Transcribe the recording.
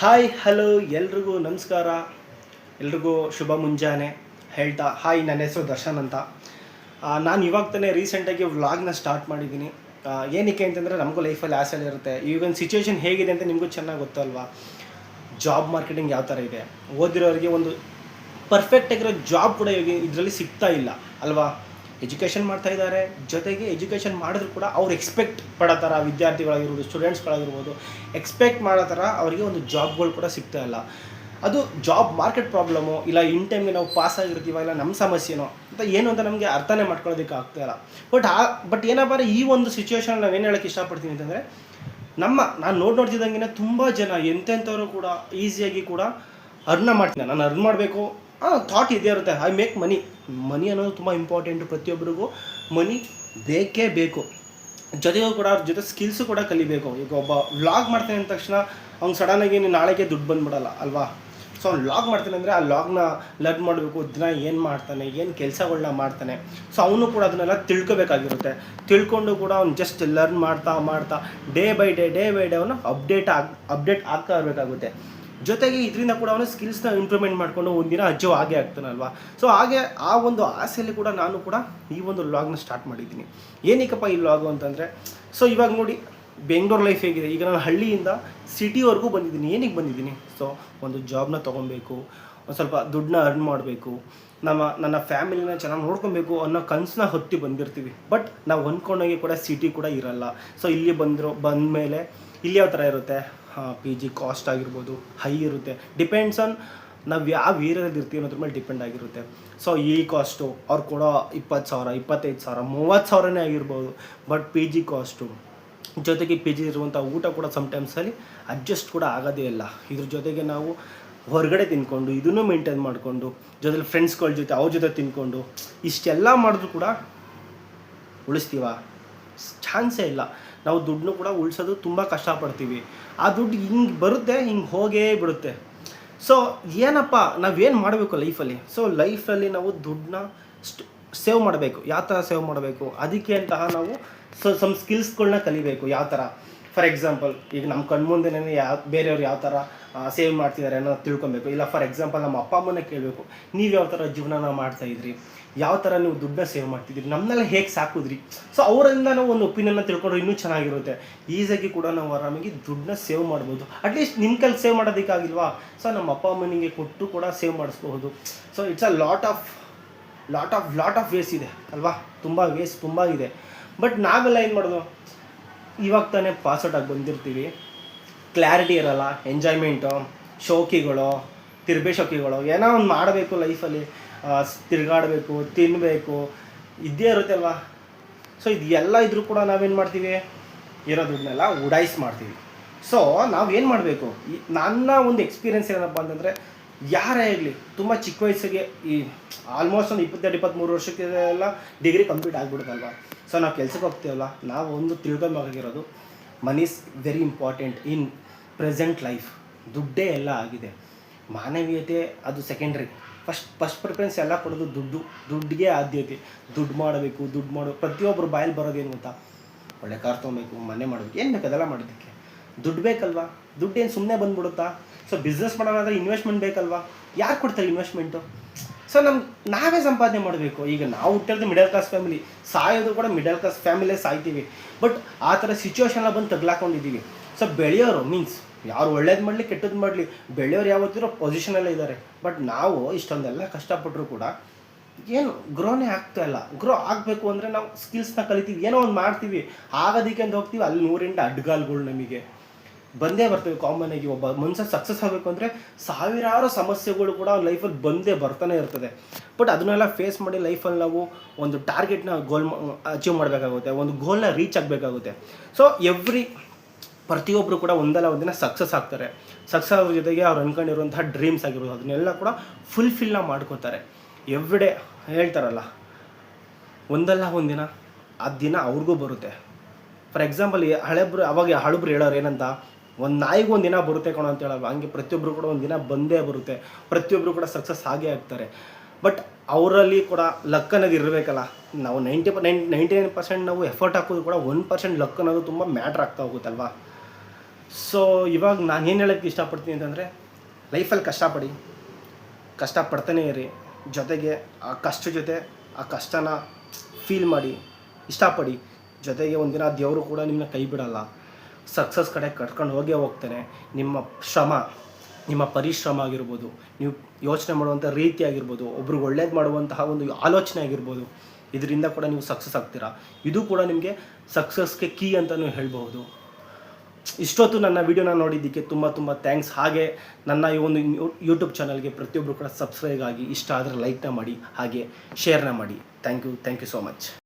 Hi hello ಎಲ್ರಿಗೂ ನಮಸ್ಕಾರ. ಎಲ್ರಿಗೂ ಶುಭ ಮುಂಜಾನೆ ಹೇಳ್ತಾ ಹಾಯ್, ನನ್ನ ಹೆಸರು ದರ್ಶನ್ ಅಂತ. ನಾನು ಇವಾಗ ತಾನೇ ರೀಸೆಂಟಾಗಿ ವ್ಲಾಗ್ನ ಸ್ಟಾರ್ಟ್ ಮಾಡಿದ್ದೀನಿ. ಏನಕ್ಕೆ ಅಂತಂದರೆ ನಮಗೂ ಲೈಫಲ್ಲಿ ಆಸೆ ಇರುತ್ತೆ. ಈಗಿನ ಸಿಚುವೇಶನ್ ಹೇಗಿದೆ ಅಂತ ನಿಮಗೂ ಚೆನ್ನಾಗಿ ಗೊತ್ತಲ್ವಾ. ಜಾಬ್ ಮಾರ್ಕೆಟಿಂಗ್ ಯಾವ ಥರ ಇದೆ, ಓದಿರೋರಿಗೆ ಒಂದು ಪರ್ಫೆಕ್ಟಾಗಿರೋ ಜಾಬ್ ಕೂಡ ಇವಾಗ ಇದರಲ್ಲಿ ಸಿಗ್ತಾ ಇಲ್ಲ ಅಲ್ವಾ. ಎಜುಕೇಷನ್ ಮಾಡ್ತಾ ಇದ್ದಾರೆ, ಜೊತೆಗೆ ಎಜುಕೇಷನ್ ಮಾಡಿದ್ರು ಕೂಡ ಅವ್ರು ಎಕ್ಸ್ಪೆಕ್ಟ್ ಪಡೋ ಥರ ವಿದ್ಯಾರ್ಥಿಗಳಾಗಿರ್ಬೋದು, ಸ್ಟೂಡೆಂಟ್ಸ್ಗಳಾಗಿರ್ಬೋದು ಎಕ್ಸ್ಪೆಕ್ಟ್ ಮಾಡೋ ಥರ ಅವರಿಗೆ ಒಂದು ಜಾಬ್ಗಳು ಕೂಡ ಸಿಗ್ತಾ ಇಲ್ಲ. ಅದು ಜಾಬ್ ಮಾರ್ಕೆಟ್ ಪ್ರಾಬ್ಲಮು, ಇಲ್ಲ ಇನ್ ಟೈಮ್ಗೆ ನಾವು ಪಾಸ್ ಆಗಿರ್ತೀವ, ಇಲ್ಲ ನಮ್ಮ ಸಮಸ್ಯೆನೋ ಅಂತ ಏನು ಅಂತ ನಮಗೆ ಅರ್ಥನೇ ಮಾಡ್ಕೊಳ್ಳೋದಕ್ಕೆ ಆಗ್ತಾ ಇಲ್ಲ. ಬಟ್ ಏನಪ್ಪ ಈ ಒಂದು ಸಿಚುವೇಶನ್ ನಾವು ಏನು ಹೇಳೋಕ್ಕೆ ಇಷ್ಟಪಡ್ತೀನಿ ಅಂತಂದರೆ, ನಾನು ನೋಡ್ತಿದ್ದಂಗೆ ತುಂಬ ಜನ ಎಂತೆಂಥವರು ಕೂಡ ಈಸಿಯಾಗಿ ಕೂಡ ಅರ್ನ್ ಮಾಡ್ತೀನಿ. ನಾನು ಅರ್ನ್ ಮಾಡಬೇಕು ಥಾಟ್ ಇದೇ ಇರುತ್ತೆ. ಐ ಮೇಕ್ ಮನಿ ಅನ್ನೋದು ತುಂಬ ಇಂಪಾರ್ಟೆಂಟು. ಪ್ರತಿಯೊಬ್ಬರಿಗೂ ಮನಿ ಬೇಕೇ ಬೇಕು. ಜೊತೆಗೂ ಕೂಡ ಅವ್ರ ಜೊತೆ ಸ್ಕಿಲ್ಸು ಕೂಡ ಕಲಿಬೇಕು. ಈಗ ಒಬ್ಬ ವ್ಲಾಗ್ ಮಾಡ್ತಾನೆ ಅಂದ ತಕ್ಷಣ ಅವ್ನು ಸಡನ್ನಾಗಿ ನೀನು ನಾಳೆಗೆ ದುಡ್ಡು ಬಂದುಬಿಡಲ್ಲ ಅಲ್ವಾ. ಸೊ ಅವ್ನು ವ್ಲಾಗ್ ಮಾಡ್ತಾನೆ ಅಂದರೆ ಆ ವ್ಲಾಗ್ನ ಲರ್ನ್ ಮಾಡಬೇಕು. ದಿನ ಏನು ಮಾಡ್ತಾನೆ, ಏನು ಕೆಲಸಗಳನ್ನ ಮಾಡ್ತಾನೆ, ಸೊ ಅವನು ಕೂಡ ಅದನ್ನೆಲ್ಲ ತಿಳ್ಕೊಬೇಕಾಗಿರುತ್ತೆ. ತಿಳ್ಕೊಂಡು ಕೂಡ ಅವ್ನು ಜಸ್ಟ್ ಲರ್ನ್ ಮಾಡ್ತಾ ಡೇ ಬೈ ಡೇ ಅವನು ಅಪ್ಡೇಟ್ ಆಗ್ತಾ ಇರಬೇಕಾಗುತ್ತೆ. ಜೊತೆಗೆ ಇದರಿಂದ ಕೂಡ ಅವನು ಸ್ಕಿಲ್ಸ್ನ ಇಂಪ್ರೂವ್ಮೆಂಟ್ ಮಾಡಿಕೊಂಡು ಒಂದಿನ ಅಜ್ಜು ಹಾಗೆ ಆಗ್ತಾನಲ್ವಾ. ಸೊ ಹಾಗೆ ಆ ಒಂದು ಆಸೆಯಲ್ಲಿ ಕೂಡ ನಾನು ಕೂಡ ಈ ಒಂದು ವ್ಲಾಗ್ನ ಸ್ಟಾರ್ಟ್ ಮಾಡಿದ್ದೀನಿ. ಏನಕ್ಕಪ್ಪ ಈ ವ್ಲಾಗು ಅಂತಂದರೆ, ಸೊ ಇವಾಗ ನೋಡಿ ಬೆಂಗಳೂರು ಲೈಫ್ ಹೇಗಿದೆ. ಈಗ ನಾನು ಹಳ್ಳಿಯಿಂದ ಸಿಟಿವರೆಗೂ ಬಂದಿದ್ದೀನಿ. ಏನಕ್ಕೆ ಬಂದಿದ್ದೀನಿ? ಸೊ ಒಂದು ಜಾಬ್ನ ತೊಗೊಬೇಕು, ಒಂದು ಸ್ವಲ್ಪ ದುಡ್ಡನ್ನ ಅರ್ನ್ ಮಾಡಬೇಕು, ನನ್ನ ಫ್ಯಾಮಿಲಿನ ಚೆನ್ನಾಗಿ ನೋಡ್ಕೊಬೇಕು ಅನ್ನೋ ಕನಸನ್ನ ಹೊತ್ತಿ ಬಂದಿರ್ತೀವಿ. ಬಟ್ ನಾವು ಅಂದ್ಕೊಂಡಾಗೆ ಕೂಡ ಸಿಟಿ ಕೂಡ ಇರಲ್ಲ. ಸೊ ಇಲ್ಲಿ ಬಂದ ಮೇಲೆ ಇಲ್ಲಿ ಯಾವ ಥರ ಇರುತ್ತೆ, PG ಕಾಸ್ಟ್ ಆಗಿರ್ಬೋದು ಹೈ ಇರುತ್ತೆ. ಡಿಪೆಂಡ್ಸ್ ಆನ್ ನಾವು ಯಾವ ಏರಿಯಾದಲ್ಲಿ ಇರ್ತೀವಿ ಅನ್ನೋದ್ರ ಮೇಲೆ ಡಿಪೆಂಡ್ ಆಗಿರುತ್ತೆ. ಸೊ ಈ ಕಾಸ್ಟು ಅವ್ರು ಕೊಡೋ 20,000, 25,000, 30,000 ಆಗಿರ್ಬೋದು. ಬಟ್ PG ಕಾಸ್ಟು ಜೊತೆಗೆ PG ಇರುವಂಥ ಊಟ ಕೂಡ ಸಮ್ಟೈಮ್ಸಲ್ಲಿ ಅಡ್ಜಸ್ಟ್ ಕೂಡ ಆಗೋದೇ ಇಲ್ಲ. ಇದ್ರ ಜೊತೆಗೆ ನಾವು ಹೊರಗಡೆ ತಿನ್ಕೊಂಡು ಇದನ್ನು ಮೇಂಟೈನ್ ಮಾಡಿಕೊಂಡು, ಜೊತೆಲಿ ಫ್ರೆಂಡ್ಸ್ಗಳ ಜೊತೆ ಅವ್ರ ಜೊತೆ ತಿನ್ಕೊಂಡು ಇಷ್ಟೆಲ್ಲ ಮಾಡಿದ್ರು ಕೂಡ ಉಳಿಸ್ತೀವ? ಚಾನ್ಸೇ ಇಲ್ಲ. ನಾವು ದುಡ್ಡನ್ನು ಕೂಡ ಉಳಿಸೋದು ತುಂಬ ಕಷ್ಟಪಡ್ತೀವಿ. ಆ ದುಡ್ಡು ಹಿಂಗೆ ಬರುತ್ತೆ, ಹಿಂಗೆ ಹೋಗೇ ಬಿಡುತ್ತೆ. ಸೊ ಏನಪ್ಪ ನಾವೇನು ಮಾಡಬೇಕು ಲೈಫಲ್ಲಿ? ಸೊ ಲೈಫಲ್ಲಿ ನಾವು ದುಡ್ಡನ್ನ ಸೇವ್ ಮಾಡಬೇಕು. ಯಾವ ಥರ ಸೇವ್ ಮಾಡಬೇಕು, ಅದಕ್ಕೆ ಅಂತಹ ನಾವು ಸಮ್ ಸ್ಕಿಲ್ಸ್ಗಳನ್ನ ಕಲಿಬೇಕು. ಯಾವ ಥರ, ಫಾರ್ ಎಕ್ಸಾಂಪಲ್ ಈಗ ನಮ್ಮ ಕಣ್ಮುಂದೆನೇ ಬೇರೆಯವ್ರು ಯಾವ ಥರ ಸೇವ್ ಮಾಡ್ತಿದ್ದಾರೆ ಅನ್ನೋದು ತಿಳ್ಕೊಬೇಕು. ಇಲ್ಲ ಫಾರ್ ಎಕ್ಸಾಂಪಲ್ ನಮ್ಮ ಅಪ್ಪ ಅಮ್ಮನೇ ಕೇಳಬೇಕು, ನೀವು ಯಾವ ಥರ ಜೀವನನ ಮಾಡ್ತಾಯಿದ್ರಿ, ಯಾವ ಥರ ನೀವು ದುಡ್ಡನ್ನ ಸೇವ್ ಮಾಡ್ತಿದ್ರಿ, ನಮ್ಮನ್ನೆಲ್ಲ ಹೇಗೆ ಸಾಕಿದ್ರಿ. ಸೊ ಅವರಿಂದ ನಾವು ಒಂದು ಒಪಿನಿಯನ್ನ ತಿಳ್ಕೊಂಡ್ರೆ ಇನ್ನೂ ಚೆನ್ನಾಗಿರುತ್ತೆ. ಈಸಿಯಾಗಿ ಕೂಡ ನಾವು ಆರಾಮಾಗಿ ದುಡ್ಡನ್ನ ಸೇವ್ ಮಾಡ್ಬೋದು. ಅಟ್ಲೀಸ್ಟ್ ನಿಮ್ಮ ಕೈಲಿ ಸೇವ್ ಮಾಡೋದಕ್ಕಾಗಿಲ್ವಾ, ಸೊ ನಮ್ಮ ಅಪ್ಪ ಅಮ್ಮನಿಗೆ ಕೊಟ್ಟು ಕೂಡ ಸೇವ್ ಮಾಡಿಸ್ಬಹುದು. So it's a lot of ways ಇದೆ ಅಲ್ವಾ. ತುಂಬ ಇದೆ. ಬಟ್ ನಾವೆಲ್ಲ ಏನು ಮಾಡೋದು, ಇವಾಗ ತಾನೇ ಪಾಸ್ಔಟ್ ಆಗಿ ಬಂದಿರ್ತೀವಿ, ಕ್ಲಾರಿಟಿ ಇರೋಲ್ಲ, ಎಂಜಾಯ್ಮೆಂಟು, ಶೋಕಿಗಳು, ಶೋಕಿಗಳು ಏನೋ ಒಂದು ಮಾಡಬೇಕು ಲೈಫಲ್ಲಿ, ತಿರುಗಾಡಬೇಕು, ತಿನ್ನಬೇಕು, ಇದ್ದೇ ಇರುತ್ತೆ ಅಲ್ವಾ. ಸೊ ಇದೆಲ್ಲ ಇದ್ರೂ ಕೂಡ ನಾವೇನು ಮಾಡ್ತೀವಿ, ಇರೋ ದುಡ್ಡನ್ನೆಲ್ಲ ಮಾಡ್ತೀವಿ. ಸೊ ನಾವೇನು ಮಾಡಬೇಕು, ನನ್ನ ಒಂದು ಎಕ್ಸ್ಪೀರಿಯೆನ್ಸ್ ಏನಪ್ಪ ಅಂತಂದರೆ, ಯಾರೇ ಆಗಲಿ ತುಂಬ ಚಿಕ್ಕ ವಯಸ್ಸಿಗೆ ಈ ಆಲ್ಮೋಸ್ಟ್ ಒಂದು 22-23 ವರ್ಷಕ್ಕೆ ಎಲ್ಲ ಡಿಗ್ರಿ ಕಂಪ್ಲೀಟ್ ಆಗಿಬಿಡುತ್ತಲ್ವ. ಸೊ ನಾವು ಕೆಲ್ಸಕ್ಕೆ ಹೋಗ್ತೀವಲ್ಲ, ನಾವು ಒಂದು ತಿಳ್ಕೊಬೇಕಾಗಿರೋದು, money is very important in present life. ದುಡ್ಡೇ ಎಲ್ಲ ಆಗಿದೆ. ಮಾನವೀಯತೆ ಅದು ಸೆಕೆಂಡ್ರಿ. ಫಸ್ಟ್ ಪ್ರಿಫರೆನ್ಸ್ ಎಲ್ಲ ಕೊಡೋದು ದುಡ್ಡಿಗೆ ಆದ್ಯತೆ. ದುಡ್ಡು ಮಾಡಬೇಕು. ಪ್ರತಿಯೊಬ್ಬರು ಬಾಯಲ್ಲಿ ಬರೋದೇನು ಗೊತ್ತಾ, ಒಳ್ಳೆ ಕಾರ್ ತೊಗೊಬೇಕು, ಮನೆ ಮಾಡಬೇಕು, ಏನು ಬೇಕು ಅದೆಲ್ಲ ಮಾಡೋದಕ್ಕೆ ದುಡ್ಡು ಬೇಕಲ್ವಾ. ದುಡ್ಡೇನು ಸುಮ್ಮನೆ ಬಂದ್ಬಿಡುತ್ತಾ? ಸೊ ಬಿಸ್ನೆಸ್ ಮಾಡೋದಾದ್ರೆ ಇನ್ವೆಸ್ಟ್ಮೆಂಟ್ ಬೇಕಲ್ವಾ. ಯಾರು ಕೊಡ್ತಾರೆ ಇನ್ವೆಸ್ಟ್ಮೆಂಟು? ಸೊ ನಾವೇ ಸಂಪಾದನೆ ಮಾಡಬೇಕು. ಈಗ ನಾವು ಹುಟ್ಟಿರೋದು ಮಿಡಲ್ ಕ್ಲಾಸ್ ಫ್ಯಾಮಿಲಿ, ಸಾಯೋದು ಕೂಡ ಮಿಡಲ್ ಕ್ಲಾಸ್ ಫ್ಯಾಮಿಲಿಯೇ ಸಾಯ್ತೀವಿ. ಬಟ್ ಆ ಥರ ಸಿಚುವೇಶನ್ನ ಬಂದು ತಗ್ಲಾಕೊಂಡಿದ್ದೀವಿ. ಸೊ ಬೆಳೆಯೋರು ಮೀನ್ಸ್ ಯಾರು ಒಳ್ಳೇದು ಮಾಡಲಿ ಕೆಟ್ಟದ್ದು ಮಾಡಲಿ, ಬೆಳೆಯೋರು ಯಾವತ್ತಿರೋ ಪೊಸಿಷನಲ್ಲೇ ಇದ್ದಾರೆ. ಬಟ್ ನಾವು ಇಷ್ಟೊಂದೆಲ್ಲ ಕಷ್ಟಪಟ್ಟರು ಕೂಡ ಏನು ಗ್ರೋನೇ ಆಗ್ತಾ ಇಲ್ಲ. ಗ್ರೋ ಆಗಬೇಕು ಅಂದರೆ ನಾವು ಸ್ಕಿಲ್ಸ್ನ ಕಲಿತೀವಿ, ಏನೋ ಒಂದು ಮಾಡ್ತೀವಿ, ಆಗೋದಕ್ಕೆ ಅಂತ ಹೋಗ್ತೀವಿ. ಅಲ್ಲಿ 100 ಅಡ್ಗಾಲ್ಗಳು ನಮಗೆ ಬಂದೇ ಬರ್ತವೆ. ಕಾಮನ್ ಆಗಿ ಒಬ್ಬ ಮನುಷ್ಯ ಸಕ್ಸಸ್ ಆಗಬೇಕು ಅಂದರೆ ಸಾವಿರಾರು ಸಮಸ್ಯೆಗಳು ಕೂಡ ಲೈಫಲ್ಲಿ ಬರ್ತಾನೆ ಇರ್ತದೆ. ಬಟ್ ಅದನ್ನೆಲ್ಲ ಫೇಸ್ ಮಾಡಿ ಲೈಫಲ್ಲಿ ನಾವು ಒಂದು ಟಾರ್ಗೆಟ್ನ ಅಚೀವ್ ಮಾಡಬೇಕಾಗುತ್ತೆ, ಒಂದು ಗೋಲ್ನ ರೀಚ್ ಆಗಬೇಕಾಗುತ್ತೆ. ಸೊ ಪ್ರತಿಯೊಬ್ಬರು ಕೂಡ ಒಂದಲ್ಲ ಒಂದಿನ ಸಕ್ಸಸ್ ಆಗ್ತಾರೆ. ಸಕ್ಸಸ್ ಆಗೋದ್ರ ಜೊತೆಗೆ ಅವ್ರು ಅಂದ್ಕೊಂಡಿರುವಂತಹ ಡ್ರೀಮ್ಸ್ ಆಗಿರೋದು ಅದನ್ನೆಲ್ಲ ಕೂಡ ಫುಲ್ಫಿಲ್ನ ಮಾಡ್ಕೋತಾರೆ. ಎವ್ರಿಡೇ ಹೇಳ್ತಾರಲ್ಲ, ಒಂದಲ್ಲ ಒಂದಿನ ಆ ದಿನ ಅವ್ರಿಗೂ ಬರುತ್ತೆ. ಫಾರ್ ಎಕ್ಸಾಂಪಲ್ ಹಳಬ್ರು ಹೇಳೋರು ಏನಂತ, ಒಂದು ನಾಯಿಗೂ ಒಂದು ದಿನ ಬರುತ್ತೆ ಕಣೋ ಅಂತ ಹೇಳೋದು. ಹಂಗೆ ಪ್ರತಿಯೊಬ್ಬರು ಕೂಡ ಒಂದು ದಿನ ಬಂದೇ ಬರುತ್ತೆ. ಪ್ರತಿಯೊಬ್ಬರು ಕೂಡ ಸಕ್ಸಸ್ ಆಗೇ ಆಗ್ತಾರೆ. ಬಟ್ ಅವರಲ್ಲಿ ಕೂಡ ಲಕ್ ಅನ್ನೋದು ಇರಬೇಕಲ್ಲ. ನಾವು 99% ನಾವು ಎಫರ್ಟ್ ಹಾಕೋದು ಕೂಡ 1% ಲಕ್ ಅನ್ನೋದು ತುಂಬ ಮ್ಯಾಟ್ರ್ ಆಗ್ತಾ ಹೋಗುತ್ತಲ್ವಾ. ಸೊ ಇವಾಗ ನಾನು ಏನು ಹೇಳೋಕ್ಕೆ ಇಷ್ಟಪಡ್ತೀನಿ ಅಂತಂದರೆ, ಲೈಫಲ್ಲಿ ಕಷ್ಟಪಡ್ತಾನೇ ಇರಿ. ಜೊತೆಗೆ ಆ ಕಷ್ಟ ಜೊತೆ ಆ ಕಷ್ಟನ ಫೀಲ್ ಮಾಡಿ, ಇಷ್ಟಪಡಿ. ಜೊತೆಗೆ ಒಂದಿನ ದೇವರು ಕೂಡ ನಿಮ್ಮನ್ನ ಕೈ ಬಿಡಲ್ಲ, ಸಕ್ಸಸ್ ಕಡೆ ಕರ್ಕೊಂಡು ಹೋಗ್ತಾನೆ. ನಿಮ್ಮ ಶ್ರಮ, ನಿಮ್ಮ ಪರಿಶ್ರಮ ಆಗಿರ್ಬೋದು, ನೀವು ಯೋಚನೆ ಮಾಡುವಂಥ ರೀತಿ ಆಗಿರ್ಬೋದು, ಒಬ್ರಿಗೆ ಒಳ್ಳೇದು ಮಾಡುವಂತಹ ಒಂದು ಆಲೋಚನೆ ಆಗಿರ್ಬೋದು, ಇದರಿಂದ ಕೂಡ ನೀವು ಸಕ್ಸಸ್ ಆಗ್ತೀರಾ. ಇದು ಕೂಡ ನಿಮಗೆ ಸಕ್ಸಸ್ಗೆ ಕೀ ಅಂತಲೂ ಹೇಳ್ಬೋದು. ಇಷ್ಟೊತ್ತು ನನ್ನ ವೀಡಿಯೋನ ನೋಡಿದ್ದಕ್ಕೆ ತುಂಬ ಥ್ಯಾಂಕ್ಸ್. ಹಾಗೆ ನನ್ನ ಈ ಒಂದು ಯೂಟ್ಯೂಬ್ ಚಾನಲ್ಗೆ ಪ್ರತಿಯೊಬ್ಬರು ಕೂಡ ಸಬ್ಸ್ಕ್ರೈಬ್ ಆಗಿ, ಇಷ್ಟ ಆದರೆ ಲೈಕ್ನ ಮಾಡಿ, ಹಾಗೆ ಶೇರ್ನ ಮಾಡಿ. Thank you so much.